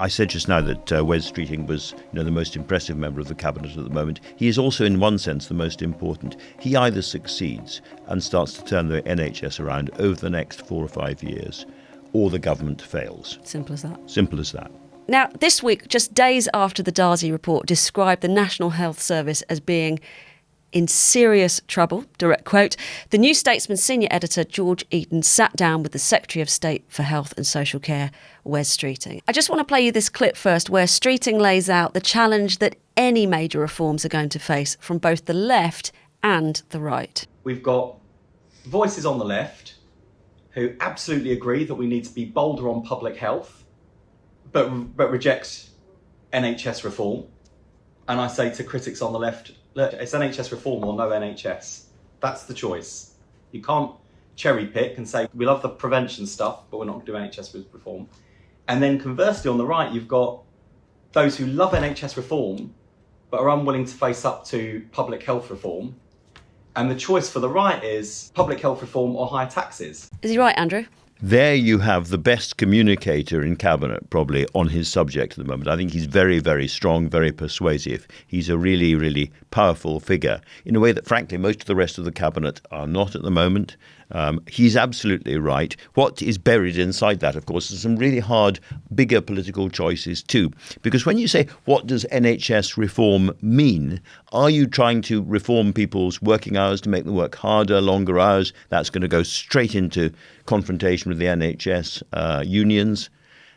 I said just now that Wes Streeting was, the most impressive member of the cabinet at the moment. He is also, in one sense, the most important. He either succeeds and starts to turn the NHS around over the next 4 or 5 years, or the government fails. Simple as that. Simple as that. Now, this week, just days after the Darzi report described the National Health Service as being in serious trouble, direct quote, the New Statesman senior editor George Eaton sat down with the Secretary of State for Health and Social Care, Wes Streeting. I just want to play you this clip first where Streeting lays out the challenge that any major reforms are going to face from both the left and the right. We've got voices on the left who absolutely agree that we need to be bolder on public health, but reject NHS reform. And I say to critics on the left, look, it's NHS reform or no NHS. That's the choice. You can't cherry pick and say, we love the prevention stuff, but we're not going to do NHS reform. And then conversely, on the right, you've got those who love NHS reform, but are unwilling to face up to public health reform. And the choice for the right is public health reform or higher taxes. Is he right, Andrew? There you have the best communicator in Cabinet, probably, on his subject at the moment. I think he's very, very strong, very persuasive. He's a really, really powerful figure in a way that, frankly, most of the rest of the Cabinet are not at the moment. He's absolutely right. What is buried inside that, of course, is some really hard, bigger political choices too. Because when you say, what does NHS reform mean? Are you trying to reform people's working hours to make them work harder, longer hours? That's going to go straight into confrontation with the NHS unions.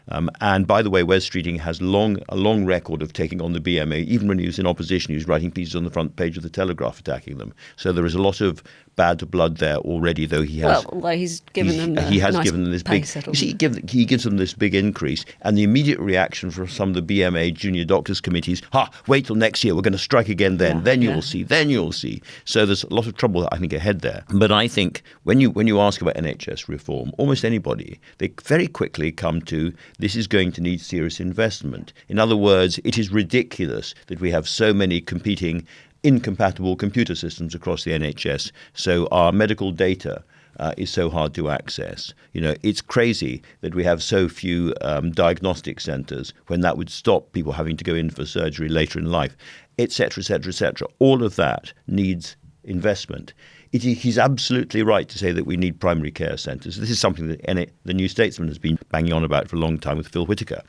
And by the way, Wes Streeting has a long record of taking on the BMA. Even when he was in opposition, he was writing pieces on the front page of the Telegraph attacking them. So there is a lot of bad blood there already, though he has. Well, although he's given them given them this big. You see, he gives them this big increase, and the immediate reaction from some of the BMA junior doctors committees, wait till next year, we're going to strike again then you'll see. So there's a lot of trouble, I think, ahead there. But I think when you ask about NHS reform, almost anybody, they very quickly come to, this is going to need serious investment. In other words, it is ridiculous that we have so many competing incompatible computer systems across the NHS, so our medical data is so hard to access. It's crazy that we have so few diagnostic centres when that would stop people having to go in for surgery later in life, etc., etc., etc. All of that needs investment. He's absolutely right to say that we need primary care centres. This is something that the New Statesman has been banging on about for a long time with Phil Whitaker.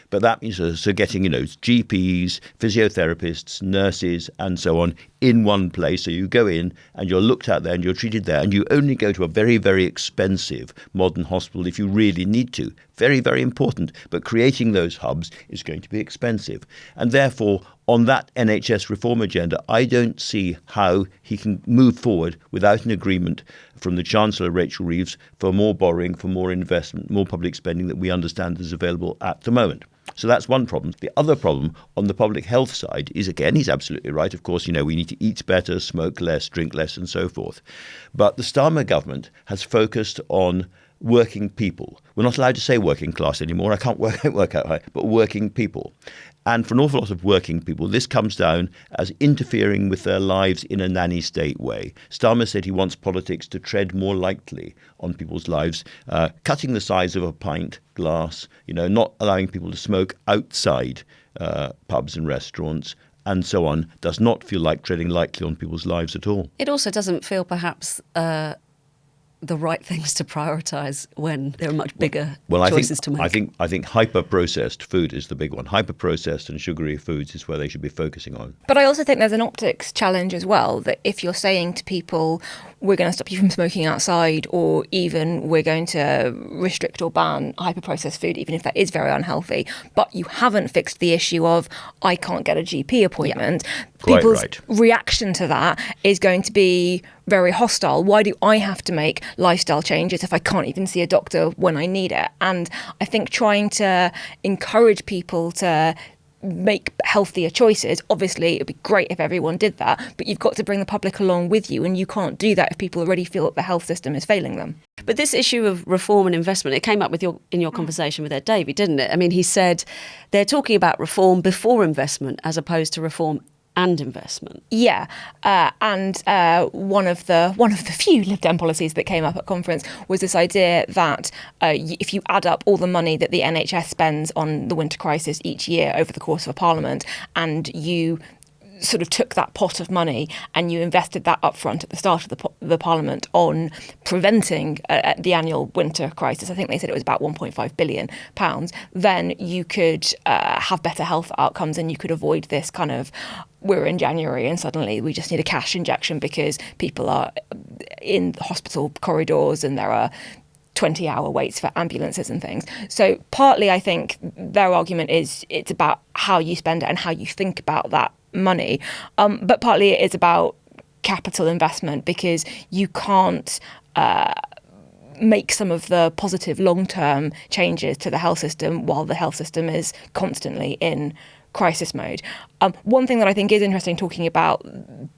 But that means getting, GPs, physiotherapists, nurses, and so on in one place. So you go in and you're looked at there and you're treated there, and you only go to a very, very expensive modern hospital if you really need to. Very, very important. But creating those hubs is going to be expensive. And therefore, on that NHS reform agenda, I don't see how he can move forward without an agreement from the Chancellor, Rachel Reeves, for more borrowing, for more investment, more public spending that we understand is available at the moment. So that's one problem. The other problem on the public health side is, again, he's absolutely right. Of course, we need to eat better, smoke less, drink less, and so forth. But the Starmer government has focused on working people. We're not allowed to say working class anymore. I can't work out how, but working people. And for an awful lot of working people, this comes down as interfering with their lives in a nanny state way. Starmer said he wants politics to tread more lightly on people's lives, cutting the size of a pint glass, not allowing people to smoke outside pubs and restaurants, and so on, does not feel like treading lightly on people's lives at all. It also doesn't feel perhaps the right things to prioritise when there are much bigger choices to make. I think hyper-processed food is the big one. Hyper-processed and sugary foods is where they should be focusing on. But I also think there's an optics challenge as well, that if you're saying to people, we're going to stop you from smoking outside, or even we're going to restrict or ban hyper-processed food, even if that is very unhealthy, but you haven't fixed the issue of, I can't get a GP appointment, people's reaction to that is going to be very hostile. Why do I have to make lifestyle changes if I can't even see a doctor when I need it? And I think trying to encourage people to make healthier choices, obviously it would be great if everyone did that, but you've got to bring the public along with you, and you can't do that if people already feel that the health system is failing them. But this issue of reform and investment, it came up in your conversation with Ed Davey, didn't it? I mean, he said they're talking about reform before investment as opposed to reform and investment. Yeah, and one of the few Lib Dem policies that came up at conference was this idea that if you add up all the money that the NHS spends on the winter crisis each year over the course of a parliament, and you sort of took that pot of money and you invested that upfront at the start of the Parliament on preventing the annual winter crisis, I think they said it was about £1.5 billion, then you could have better health outcomes and you could avoid this kind of, we're in January and suddenly we just need a cash injection because people are in hospital corridors and there are 20-hour waits for ambulances and things. So partly I think their argument is it's about how you spend it and how you think about that money. But partly it is about capital investment because you can't make some of the positive long-term changes to the health system while the health system is constantly in crisis mode. One thing that I think is interesting talking about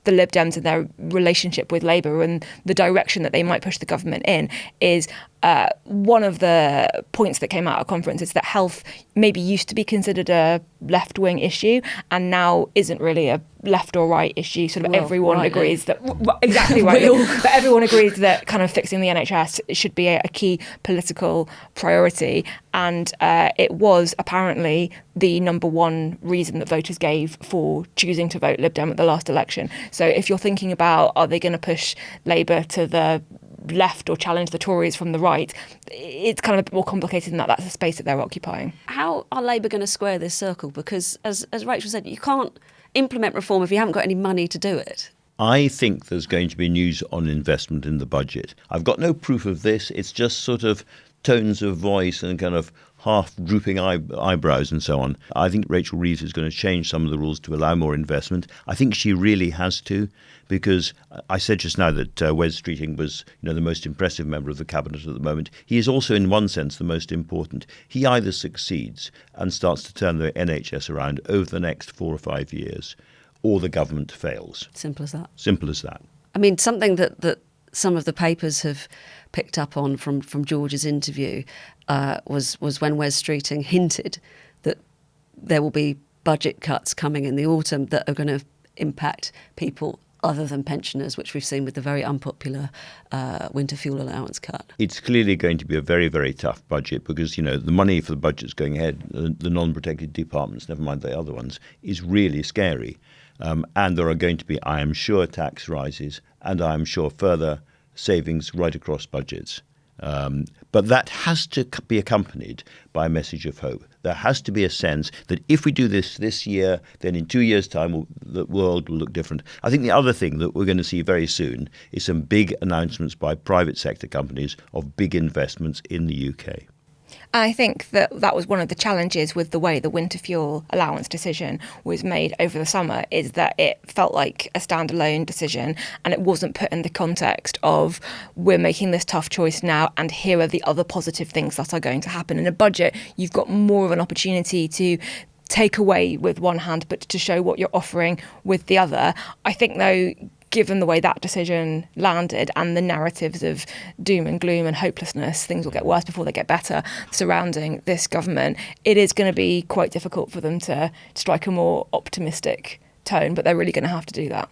the Lib Dems and their relationship with Labour and the direction that they might push the government in is one of the points that came out at conference is that health maybe used to be considered a left-wing issue and now isn't really a left or right issue. Sort of everyone agrees that exactly right. But everyone agrees that kind of fixing the NHS should be a key political priority, and it was apparently the number one reason that voters gave for choosing to vote Lib Dem at the last election. So if you're thinking about are they going to push Labour to the left or challenge the Tories from the right, it's kind of a bit more complicated than that. That's the space that they're occupying. How are Labour going to square this circle? Because as Rachel said, you can't implement reform if you haven't got any money to do it. I think there's going to be news on investment in the budget. I've got no proof of this. It's just sort of tones of voice and kind of half drooping eyebrows and so on. I think Rachel Reeves is going to change some of the rules to allow more investment. I think she really has to, because I said just now that Wes Streeting was, the most impressive member of the cabinet at the moment. He is also, in one sense, the most important. He either succeeds and starts to turn the NHS around over the next 4 or 5 years, or the government fails. Simple as that. Simple as that. I mean, something that some of the papers have picked up on from George's interview was when Wes Streeting hinted that there will be budget cuts coming in the autumn that are going to impact people other than pensioners, which we've seen with the very unpopular winter fuel allowance cut. It's clearly going to be a very, very tough budget because, the money for the budget's going ahead, the non-protected departments, never mind the other ones, is really scary. And there are going to be, I am sure, tax rises and I am sure further savings right across budgets. But that has to be accompanied by a message of hope. There has to be a sense that if we do this year, then in 2 years' time, the world will look different. I think the other thing that we're going to see very soon is some big announcements by private sector companies of big investments in the UK. And I think that was one of the challenges with the way the winter fuel allowance decision was made over the summer, is that it felt like a standalone decision and it wasn't put in the context of we're making this tough choice now and here are the other positive things that are going to happen. In a budget, you've got more of an opportunity to take away with one hand but to show what you're offering with the other. I think, though, given the way that decision landed and the narratives of doom and gloom and hopelessness, things will get worse before they get better, surrounding this government, it is going to be quite difficult for them to strike a more optimistic tone, but they're really going to have to do that.